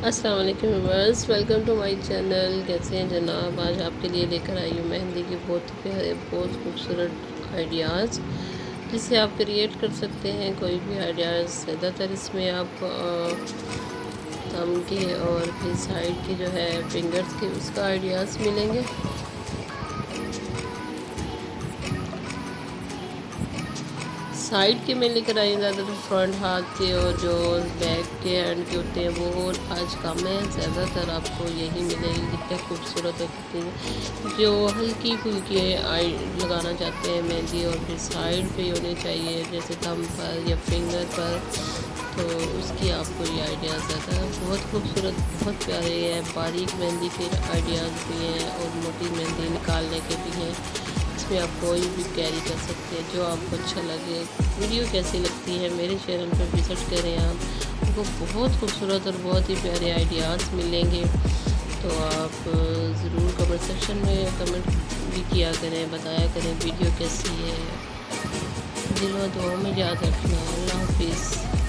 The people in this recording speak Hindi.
अस्सलाम वालेकुम viewers, welcome to my channel. कैसे हैं जनाब? आज आपके लिए लेकर आई हूँ मेहंदी के बहुत प्यारे, बहुत खूबसूरत आइडियाज़ जिससे आप क्रिएट कर सकते हैं कोई भी आइडियाज़। ज़्यादातर इसमें आप थंब के और फिर साइड के जो है फिंगर्स के उसका आइडियाज़ मिलेंगे। साइड के मैं लेकर आई हूँ ज़्यादातर फ्रंट हाथ के, और जो बैक के एंड के होते हैं वो आज कम है। ज़्यादातर आपको यही मिलेगी। कितने खूबसूरत और कितनी जो हल्की फुल्की आई लगाना चाहते हैं मेहंदी, और फिर साइड पे होनी चाहिए जैसे थंब पर या फिंगर पर, तो उसकी आपको ये आइडियाज़ ज़्यादा बहुत खूबसूरत, बहुत प्यारे हैं। बारीक मेहंदी के आइडियाज़ भी हैं और मोटी मेहंदी निकालने के भी हैं। इसमें आप कोई भी कैरी कर सकते हैं जो आपको अच्छा लगे। वीडियो कैसी लगती है मेरे चैनल पर विज़िट करें आपको बहुत खूबसूरत और बहुत ही प्यारे आइडियाज़ मिलेंगे। तो आप ज़रूर कमेंट सेक्शन में कमेंट भी किया करें, बताया करें वीडियो कैसी है। दिल व दुआ में याद रखना। अल्लाह हाफिज़।